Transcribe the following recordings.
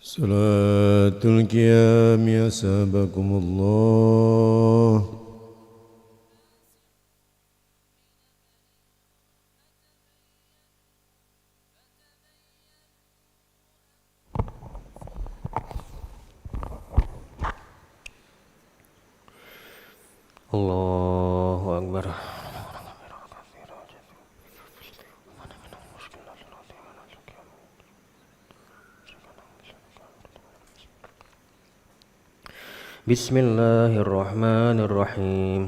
صلاة القيام أسابكم الله. Allahu Akbar. Bismillahirrahmanirrahim.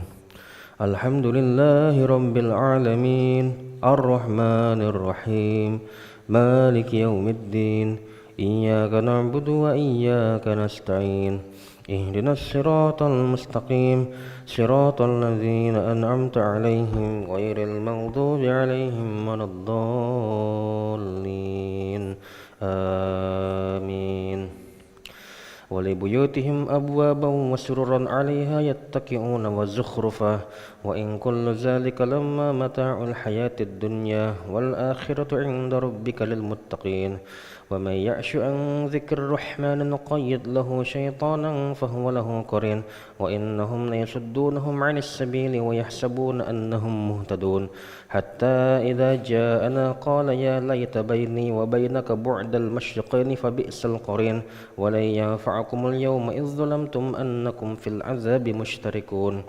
Alhamdulillahi rabbil alamin. Ar-Rahmanir-Rahim. Maliki yaumiddin. Iyyaka na'budu wa iyyaka nasta'in. Ihdinas siratal mustaqim. Siratal ladzina an'amta 'alaihim ghairil maghdubi 'alaihim waladdallin. Amin. ولبيوتهم أبوابا وسررا عليها يتكئون وزخرفا وإن كل ذلك لما متاع الحياة الدنيا والآخرة عند ربك للمتقين ومن يعش عن ذكر الرحمن نقيض له شيطانا فهو له قرين وإنهم ليصدونهم عن السبيل ويحسبون أنهم مهتدون حتى إذا جاءنا قال يا ليت بيني وبينك بعد المشرقين فبئس القرين ولن ينفعكم اليوم إذ ظلمتم أنكم في العذاب مشتركون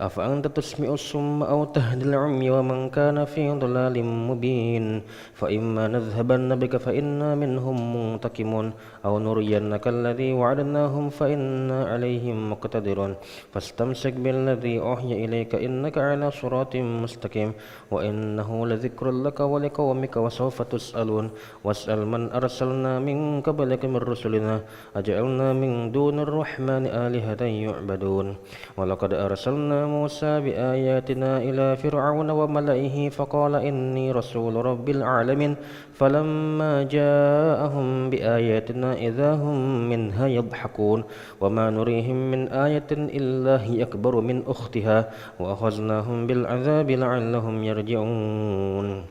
أفأنت تسمع الصم أو تهدي العمي ومن كان في ضلال مبين فإما نذهبن بك فإنا منهم منتقمون أو نرينك الذي وعدناهم فإنا عليهم مقتدرون فاستمسك بالذي أوحي إليك إنك على صراط مستقيم وإنه لذكر لك ولقومك وسوف تسألون واسأل من أرسلنا من قبلك من رسلنا أجعلنا من دون الرحمن آلهة يعبدون ولقد أرسلنا موسى بآياتنا إلى فرعون وملئه فقال إني رسول رب العالمين فلما جاءهم بآياتنا إذا هم منها يضحكون وما نريهم من آية إلا هي أكبر من أختها وأخذناهم بالعذاب لعلهم يرجعون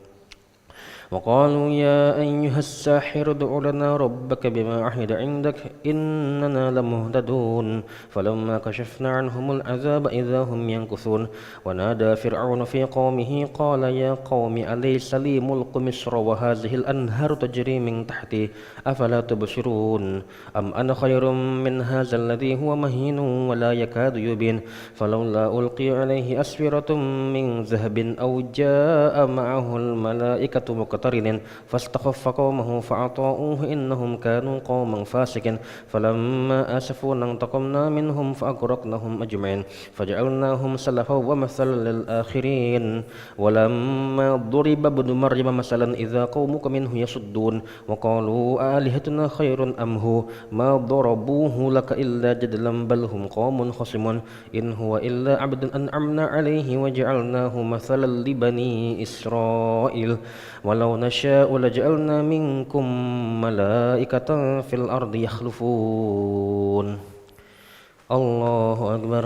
وقالوا يا أيها الساحر ادع لنا ربك بما عهد عندك إننا لمهتدون فلما كشفنا عنهم العذاب إذا هم ينكثون ونادى فرعون في قومه قال يا قوم أليس لي ملك مصر وهذه الأنهار تجري من تحتي أفلا تبصرون أم أنا خير من هذا الذي هو مهين ولا يكاد يبين فلولا ألقي عليه أسورة من ذهب أو جاء معه الملائكة مقترنين فاستخف قومه فأطاعوه إنهم كانوا قوما فاسقين فلما آسفونا انتقمنا منهم فأغرقناهم أجمعين فجعلناهم سلفا ومثلا للآخرين ولما ضرب ابن مريم مثلا إذا قومك منه يصدون وقالوا آلهتنا خير أم هو ما ضربوه لك إلا جدلا بل هم قوم خصمون إن هو إلا عبد أنعمنا عليه وجعلناه مثلا لبني إسرائيل ولو نشاء لجعلنا منكم ملائكة في الأرض يخلفون الله أكبر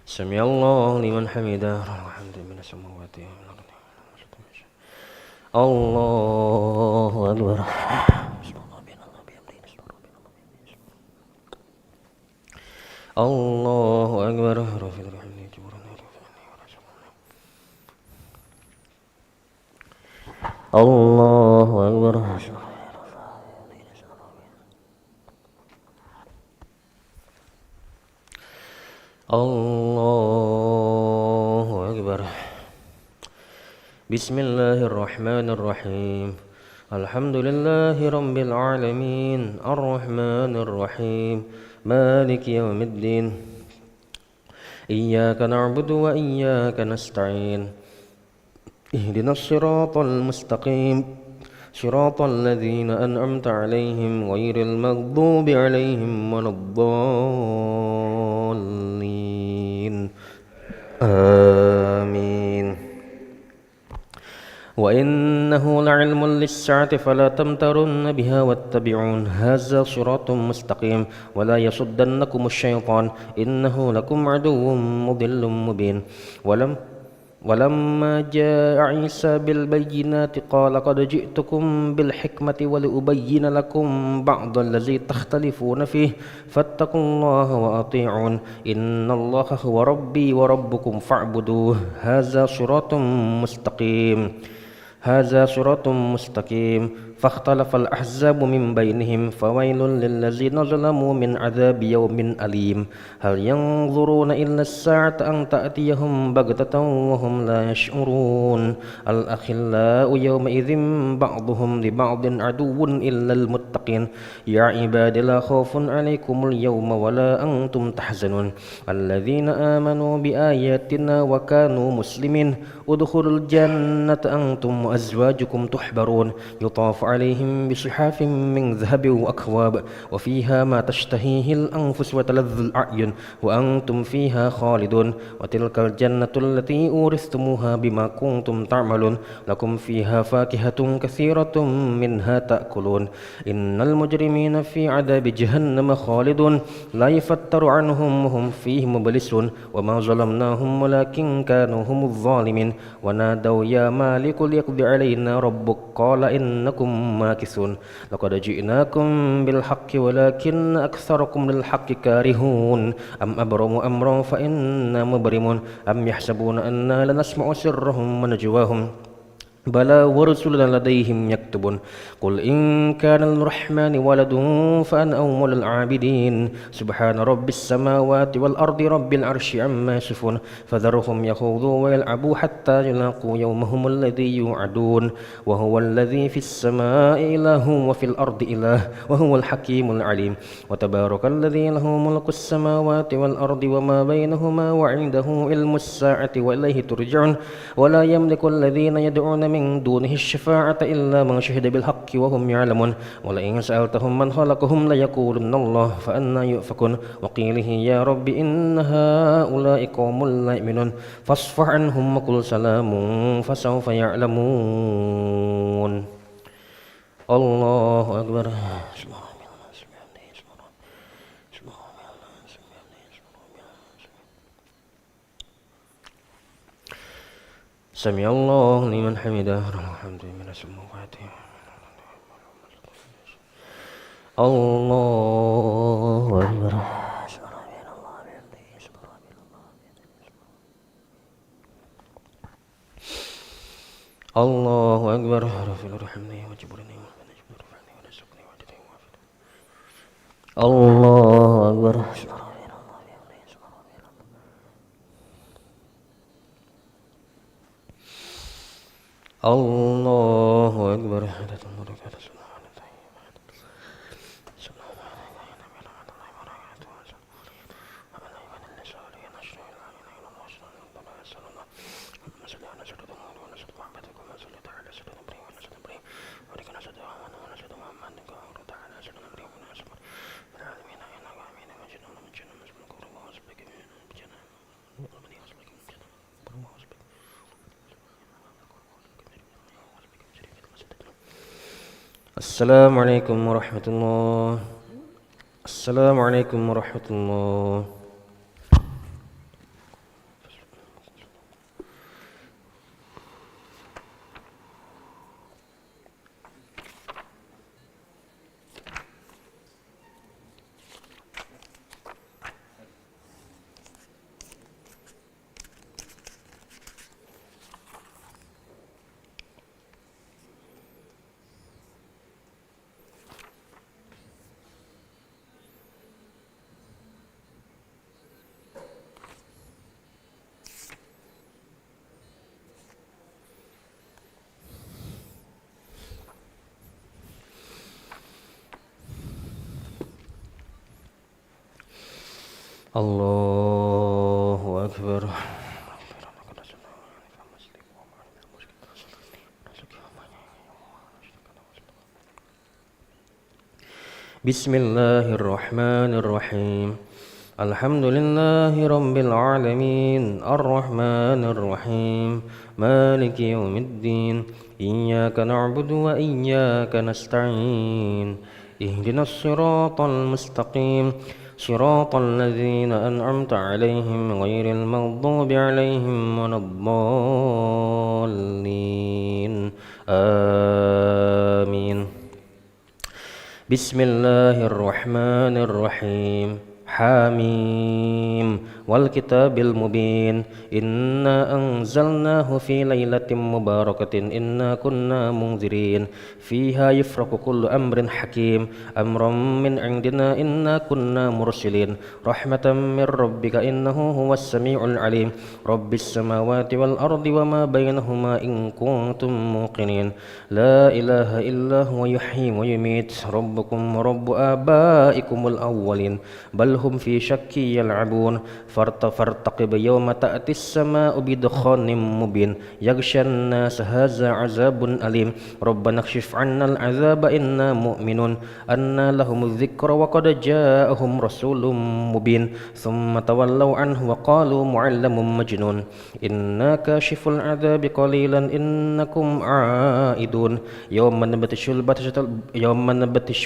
سمع الله لمن حمده الحمد من السماوات الله أكبر الله أكبر الله أكبر الله أكبر بسم الله الرحمن الرحيم الحمد لله رب العالمين الرحمن الرحيم مالك يوم الدين إياك نعبد وإياك نستعين اهدنا الصراط المستقيم صراط الذين أنعمت عليهم غير المغضوب عليهم ولا الضالين آمين وإنه لعلم للساعة فلا تمترن بها واتبعون هذا صراط مستقيم ولا يصدنكم الشيطان إنه لكم عدو مضل مبين ولما جاء عيسى بالبينات قال قد جئتكم بالحكمة ولأبين لكم بعض الذي تختلفون فيه فاتقوا الله وأطيعون إن الله هو ربي وربكم فاعبدوه هذا صراط مستقيم فاختلف الأحزاب من بينهم فويل للذين ظلموا من عذاب يوم أليم هل ينظرون إلا الساعة أن تأتيهم بغتة وهم لا يشعرون الأخلاء يومئذ بعضهم لبعض عدو إلا المتقين يا عباد لا خوف عليكم اليوم ولا أنتم تحزنون الذين آمنوا بآياتنا وكانوا مسلمين ادخلوا الجنة أنتم وأزواجكم تحبرون يطاف عليهم بصحاف من ذهب وأكواب وفيها ما تشتهيه الأنفس وتلذ الأعين وأنتم فيها خالدون وتلك الجنة التي أورثتموها بما كنتم تعملون لكم فيها فاكهة كثيرة منها تأكلون إن المجرمين في عذاب جهنم خالدون لا يفتر عنهم وهم فيه مبلسون وما ظلمناهم ولكن كانوا هم الظالمين ونادوا يا مالك ليقض علينا ربك قال إنكم ماكثون لقد جئناكم بالحق ولكن أكثركم للحق كارهون أم أبرموا أمرا فإنا مبرمون أم يحسبون أنا لنسمع سرهم ونجواهم بلى ورسلنا لديهم يكتبون قل إن كان للرحمن ولد فأنا أول العابدين سبحان رب السماوات والأرض رب العرش عما يصفون فذرهم يخوضوا ويلعبوا حتى يلاقوا يومهم الذي يوعدون وهو الذي في السماء إله وفي الأرض إله وهو الحكيم العليم وتبارك الذي له ملك السماوات والأرض وما بينهما وعنده علم الساعة وإليه ترجعون ولا يملك الذين يدعون من دونه الشفاعة إلا من شهد بالحق وهم يعلمون ولئن سألتهم من خلقهم ليقولن الله فأنى يؤفكون وقيله يا رب إن هؤلاء قوم لا يؤمنون فاصفح عنهم وقل سلام فسوف يعلمون الله أكبر سمع الله لمن حمده الحمد لله السماوات الله أكبر الله أكبر رفيع الحمد وجبرني الله أكبر الله أكبر السلام عليكم ورحمة الله السلام عليكم ورحمة الله الله أكبر بسم الله الرحمن الرحيم الحمد لله رب العالمين الرحمن الرحيم مالك يوم الدين إياك نعبد وإياك نستعين اهدنا الصراط المستقيم صراط الذين أنعمت عليهم غير المغضوب عليهم ولا الضالين آمين. بسم الله الرحمن الرحيم. حاميم والكتاب المبين إنا أنزلناه في ليلة مباركة إنا كنا منذرين فيها يفرق كل أمر حكيم أمرا من عندنا إنا كنا مرسلين رحمة من ربك إنه هو السميع العليم رب السماوات والأرض وما بينهما إن كنتم موقنين لا إله إلا هو يحيي ويميت ربكم ورب آبائكم الأولين بل هم في شك يلعبون فارتقب يوم تأتي السماء بدخان مبين يغشى الناس هذا عذاب أليم ربنا اكشف عنا العذاب إنا مؤمنون أنى لهم الذكر وقد جاءهم رسول مبين ثم تولوا عنه وقالوا معلم مجنون إنا كاشف العذاب قليلا إنكم عائدون يوم نبتش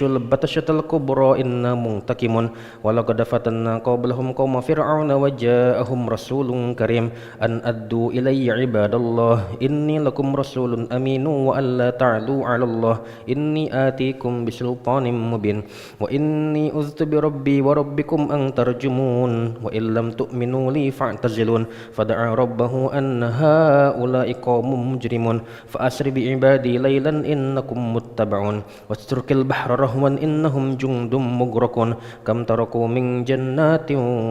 البطشة الكبرى إنا منتقمون ولقد فتنا قبلهم قوم فرعون وجاءهم رسول كريم أن أدوا إلي عباد الله إني لكم رسول أمين وأن لا تعلوا على الله إني آتيكم بسلطان مبين وإني أذت بربي وربكم أن ترجمون وإن لم تؤمنوا لي فاعتزلون فدعا ربه أن هؤلاء قوم مجرمون فأسر بعبادي ليلا إنكم متبعون واترك البحر رهوا إنهم جند مغرقون كم تركوا من جنات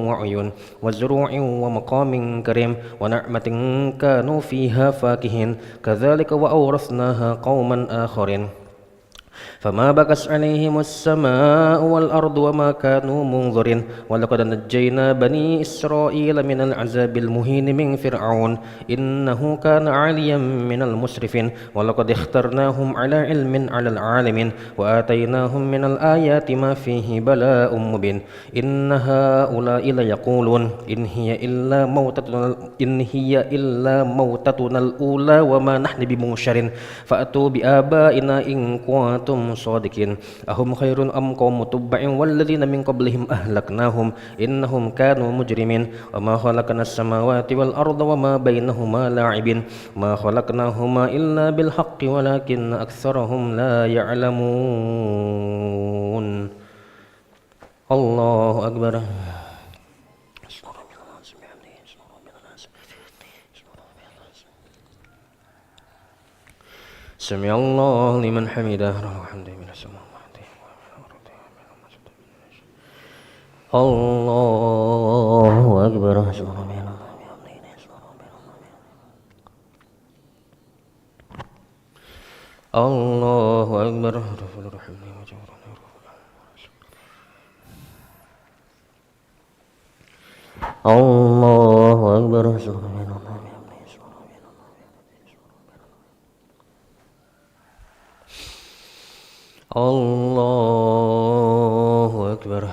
وعيون وزروع ومقام كريم ونعمة كانوا فيها فاكهين كذلك وأورثناها قوما آخرين فما بكت عليهم السماء والأرض وما كانوا منظرين ولقد نجينا بني إسرائيل من العذاب المهين من فرعون إنه كان عاليا من المسرفين ولقد اخترناهم على علم على العالمين وآتيناهم من الآيات ما فيه بلاء مبين إن هؤلاء ليقولون إن هي إلا موتتنا الأولى وما نحن بمنشرين فأتوا بآبائنا إن كنتم صادقين أهم خير أم قوم تبع والذين من قبلهم أهلكناهم إنهم كانوا مجرمين وما خلقنا السماوات والأرض وما بينهما لاعبين ما خلقناهما إلا بالحق ولكن أكثرهم لا يعلمون الله أكبر سمع الله لمن حمده الحمد لله الله أكبر الله أكبر الله أكبر الله أكبر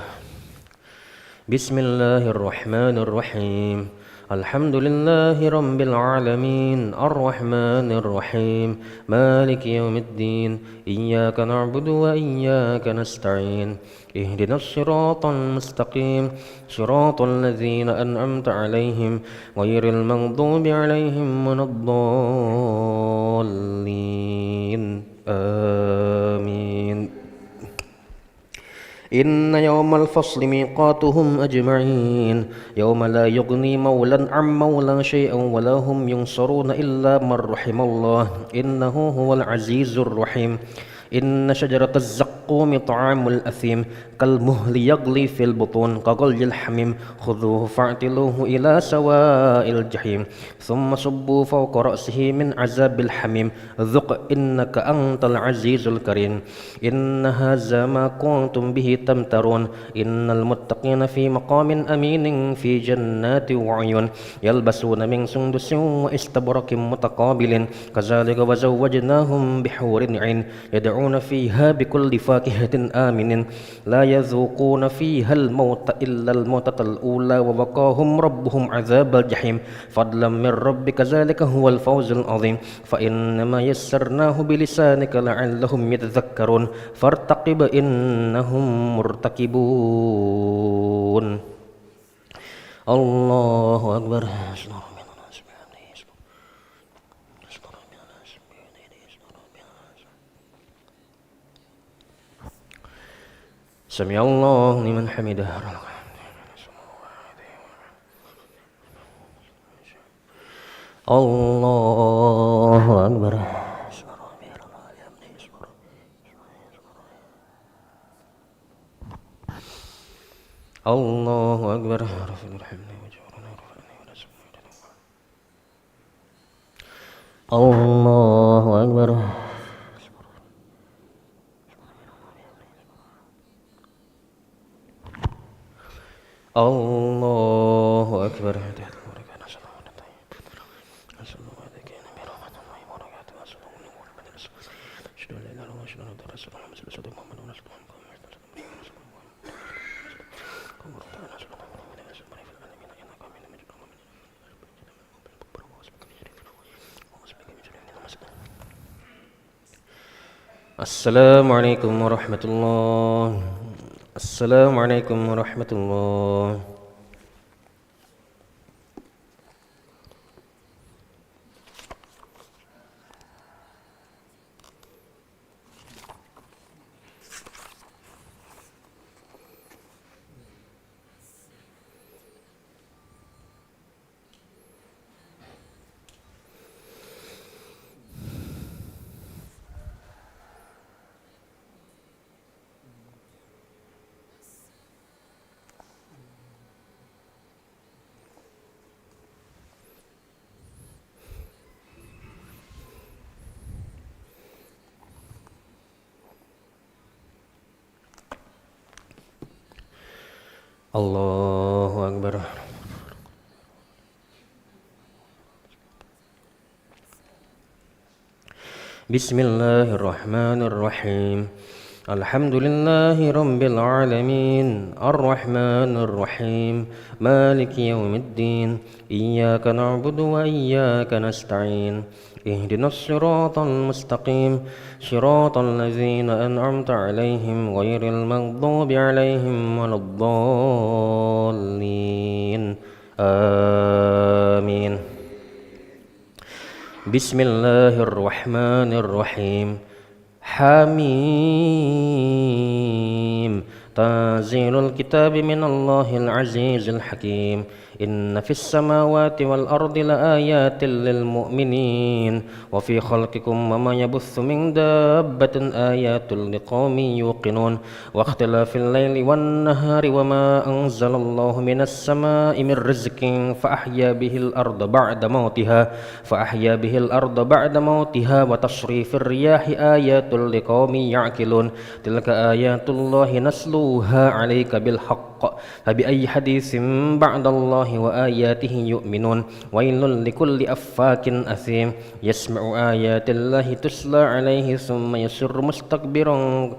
بسم الله الرحمن الرحيم الحمد لله رب العالمين الرحمن الرحيم مالك يوم الدين إياك نعبد وإياك نستعين اهدنا الصراط المستقيم صراط الذين أنعمت عليهم غير المغضوب عليهم ولا الضالين آمين إن يوم الفصل ميقاتهم أجمعين يوم لا يغني مولى عن مولى شيئا ولا هم ينصرون إلا من رحم الله إنه هو العزيز الرحيم إن شجرة الزقوم طعام الأثيم كالمهل يغلي في البطون كغلي الحميم خذوه فاعتلوه إلى سواء الجحيم ثم صبوا فوق رأسه من عذاب الحميم ذق إنك أنت العزيز الكريم إن هذا ما كنتم به تمترون إن المتقين في مقام أمين في جنات وعيون يلبسون من سندس واستبرق متقابل كذلك وزوجناهم بحور عين يدعون فيها بكل فاكهة فاكهة آمنين لا يذوقون فيها الموت إلا الموتة الأولى ووقاهم ربهم عذاب الجحيم فضلا من ربك ذلك هو الفوز العظيم فإنما يسرناه بلسانك لعلهم يتذكرون فارتقب إنهم مرتقبون الله أكبر سمع الله لمن حمده الله أكبر الله أكبر الله أكبر الله أكبر السلام عليكم ورحمة الله السلام عليكم ورحمة الله الله أكبر بسم الله الرحمن الرحيم الحمد لله رب العالمين الرحمن الرحيم مالك يوم الدين إياك نعبد وإياك نستعين اهدنا الصراط المستقيم صراط الذين أنعمت عليهم غير المغضوب عليهم ولا الضالين آمين بسم الله الرحمن الرحيم حميم تنزيل الكتاب من الله العزيز الحكيم إن في السماوات والأرض لآيات للمؤمنين وفي خلقكم وما يبث من دابة آيات لقوم يوقنون واختلاف الليل والنهار وما أنزل الله من السماء من رزق فأحيا به الأرض بعد موتها وتصريف الرياح آيات لقوم يعقلون تلك آيات الله نتلوها عليك بالحق فبأي حديث بعد الله وآياته يؤمنون ويل لكل أفاك أثيم يسمع آيات الله تتلى عليه ثم يصر مستكبرا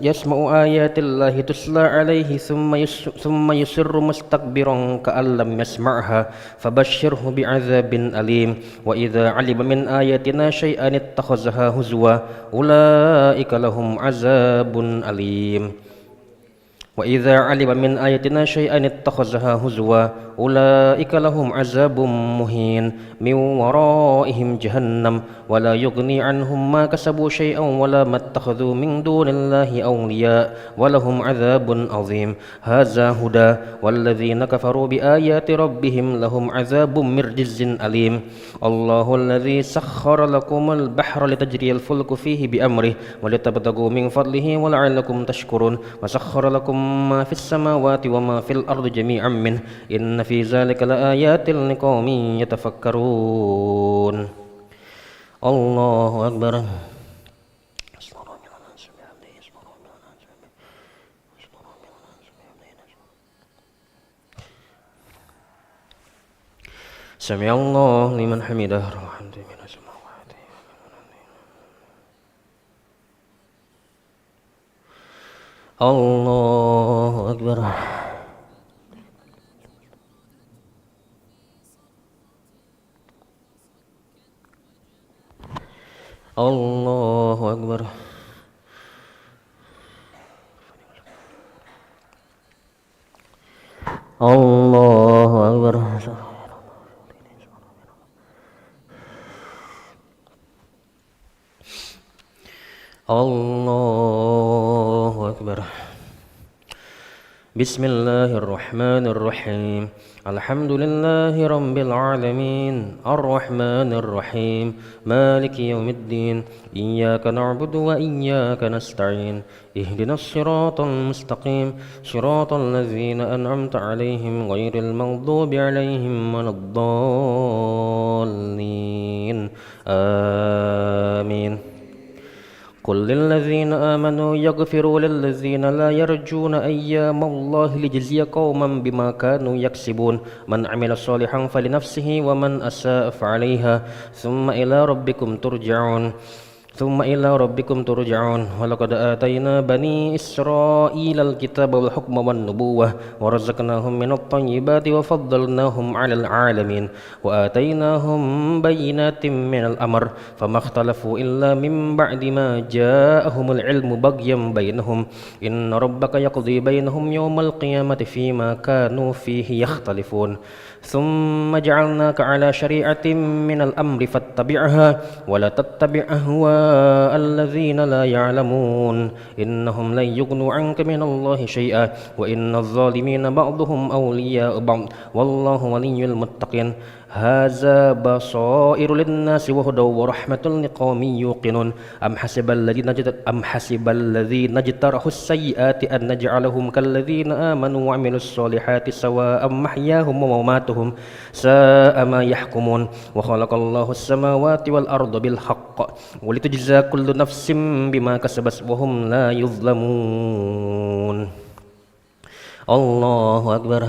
يسمع آيات الله تتلى عليه ثم يصر مستكبرا كأن لم يسمعها فبشره بعذاب أليم وإذا علم من آياتنا شيئا اتخذها هزوا أولئك لهم عذاب أليم وإذا علم من آياتنا شيئا اتخذها هزوا أولئك لهم عذاب مهين من ورائهم جهنم ولا يغني عنهم ما كسبوا شيئا ولا ما اتخذوا من دون الله أولياء ولهم عذاب عظيم هذا هدى والذين كفروا بآيات ربهم لهم عذاب من رجز أليم الله الذي سخر لكم البحر لتجري الفلك فيه بأمره ولتبتغوا من فضله ولعلكم تشكرون وسخر لكم ما في السماوات وما في الأرض جميعا منه إن في ذلك لآيات لقوم يتفكرون الله أكبر سمع الله لمن حمده Allahu Akbar. Allahu Akbar. Allahu Akbar. Allahu Akbar. Bismillahirrahmanirrahim. Alhamdulillahi rabbil alamin. Ar-Rahmanir Rahim. Maliki yaumiddin. Iyyaka na'budu wa iyyaka nasta'in. Ihdinas siratal mustaqim. Siratal ladzina an'amta 'alaihim ghairil maghdubi 'alaihim waladdallin. Amin. قل للذين آمنوا يغفروا للذين لا يرجون أيام الله ليجزي قوما بما كانوا يكسبون من عمل صالحا فلنفسه ومن أساء فعليها ثم إلى ربكم ترجعون ولقد آتينا بني إسرائيل الكتاب والحكم والنبوة ورزقناهم من الطيبات وفضلناهم على العالمين وآتيناهم بينات من الأمر فما اختلفوا إلا من بعد ما جاءهم العلم بغيا بينهم إن ربك يقضي بينهم يوم القيامة فيما كانوا فيه يختلفون ثم جعلناك على شريعة من الأمر فاتبعها ولا تتبع أهواء الذين لا يعلمون إنهم لن يغنوا عنك من الله شيئا وإن الظالمين بعضهم أولياء بعض والله ولي المتقين هذا بصائر للناس وهدى ورحمة لقوم يوقنون أم حسب الذين اجترحوا السيئات أن نجعلهم كالذين آمنوا وعملوا الصالحات سواء محياهم ومماتهم ساء ما يحكمون وخلق الله السماوات والأرض بالحق ولتجزى كل نفس بما كسبت وهم لا يظلمون. الله أكبر.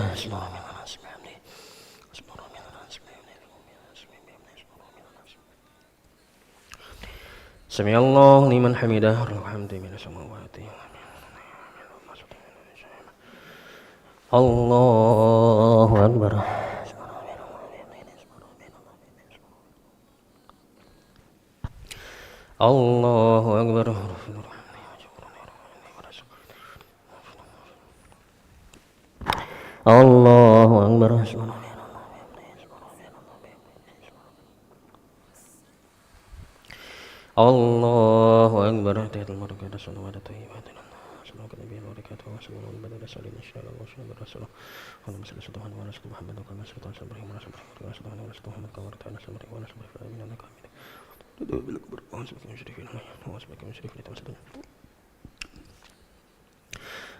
سمع الله لمن حمده الحمد من السماوات الله أكبر. الله أكبر. الله أكبر. الله أكبر. تحت المركة الصلوات الطيبات صلوات النبي وبركاته وسلام البلد السليم إن شاء الله وسلام الرسول اللهم صل سبحان ورسول محمد وكما صليت على إبراهيم ورسول سبحان ورسول محمد كما باركت على إبراهيم ورسول إبراهيم إنك حميد مجيد بالأكبر وأنزلك من شريفين وأسمك من شريفين تمسدون.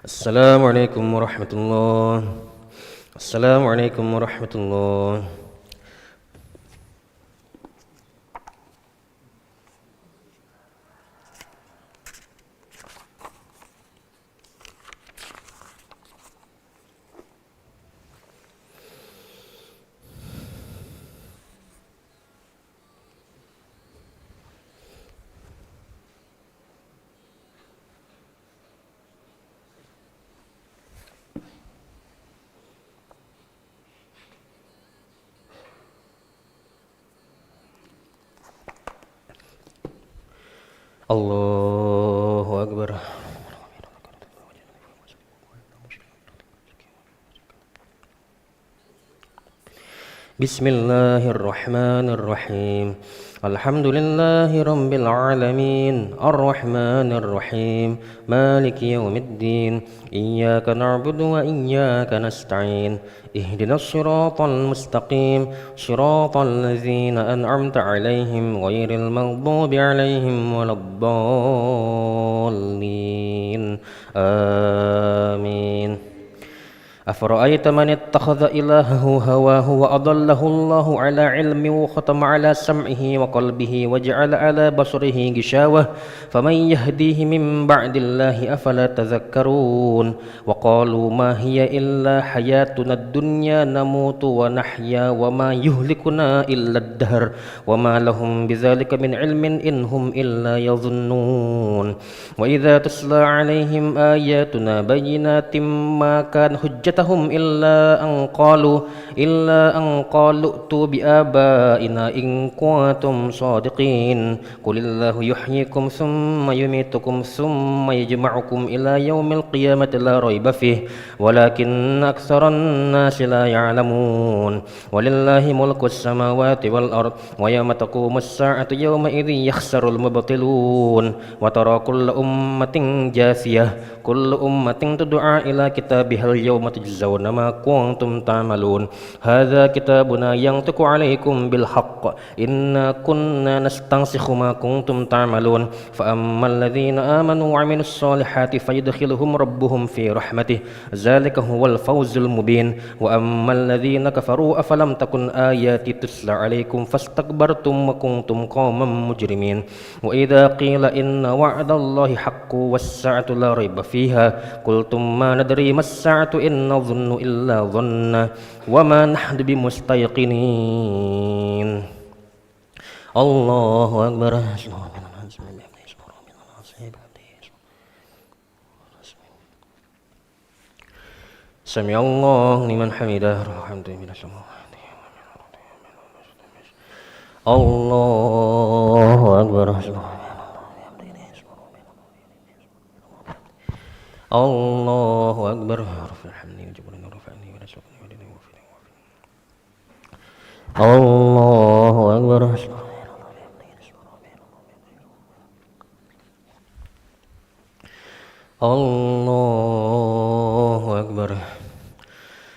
السلام عليكم ورحمة الله. السلام عليكم ورحمة الله. الله أكبر. بسم الله الرحمن الرحيم. الحمد لله رب العالمين الرحمن الرحيم مالك يوم الدين إياك نعبد وإياك نستعين اهدنا الصراط المستقيم صراط الذين أنعمت عليهم غير المغضوب عليهم ولا الضالين. آمين. أفرأيت من اتخذ إلهه هواه وأضله الله على علم وختم على سمعه وقلبه وجعل على بصره غشاوة فمن يهديه من بعد الله أفلا تذكرون وقالوا ما هي إلا حياتنا الدنيا نموت ونحيا وما يهلكنا إلا الدهر وما لهم بذلك من علم إن هم إلا يظنون وإذا تتلى عليهم آياتنا بينات ما كان حجتهم إلا أن قالوا ائتوا بآبائنا إن كنتم صادقين قل الله يحييكم ثم يميتكم ثم يجمعكم إلى يوم القيامة لا ريب فيه ولكن أكثر الناس لا يعلمون ولله ملك السماوات والأرض ويوم تقوم الساعة يومئذ يخسر المبطلون وترى كل أمة جاثية كل أمة تدعى إلى كتابها اليوم تجزون ما كنتم تعملون هذا كتابنا ينطق عليكم بالحق إنا كنا نستنسخ ما كنتم تعملون فأما الذين آمنوا وعملوا الصالحات فيدخلهم ربهم في رحمته ذلك هو الفوز المبين وأما الذين كفروا أفلم تكن آياتي تتلى عليكم فاستكبرتم وكنتم قوما مجرمين وإذا قيل إن وعد الله حق والساعة لا ريب فيها قلتم ما ندري ما الساعة إن نظن إلا ظنا وما نحن بمستيقنين الله أكبر سمع الله لمن حمده الحمد لله الله أكبر الله أكبر الله أكبر الله أكبر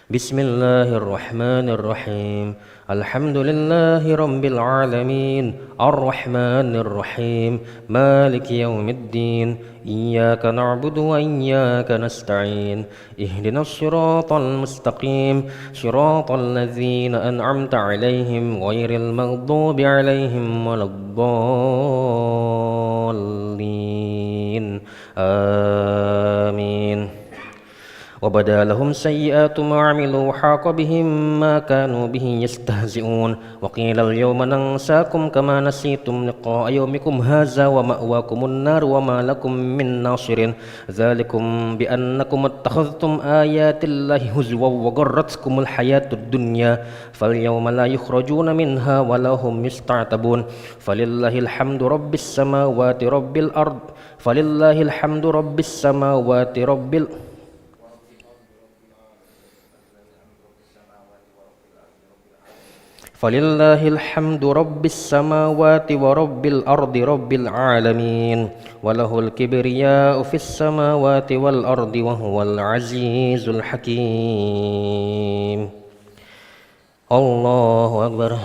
بسم الله الرحمن الرحيم الحمد لله رب العالمين الرحمن الرحيم مالك يوم الدين إياك نعبد وإياك نستعين اهدنا الصراط المستقيم صراط الذين أنعمت عليهم غير المغضوب عليهم ولا الضالين آمين وبدا لهم سيئات ما عملوا وحاق بهم ما كانوا به يستهزئون وقيل اليوم ننساكم كما نسيتم لقاء يومكم هذا ومأواكم النار وما لكم من ناصرين ذلكم بأنكم اتخذتم آيات الله هزوا وغرتكم الحياة الدنيا فاليوم لا يخرجون منها ولا هم يستعتبون فلله الحمد رب السماوات رب الأرض فلله الحمد رب السماوات رب الأرض فلله الحمد رب السماوات ورب الأرض رب العالمين وله الكبرياء في السماوات والأرض وهو العزيز الحكيم الله أكبر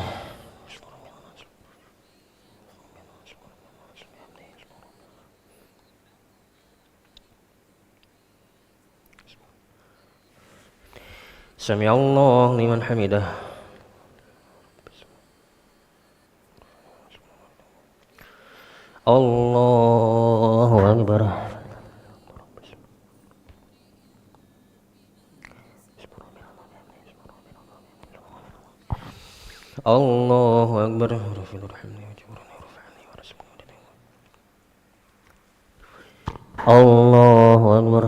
سمع الله لمن حمده الله أكبر الله أكبر الله أكبر الله أكبر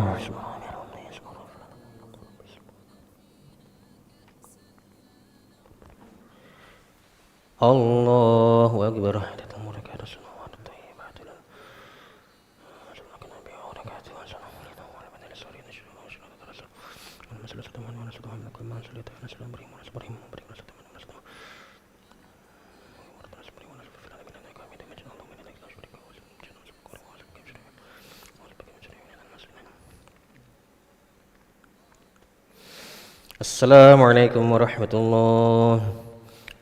السلام عليكم ورحمة الله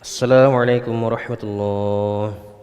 السلام عليكم ورحمة الله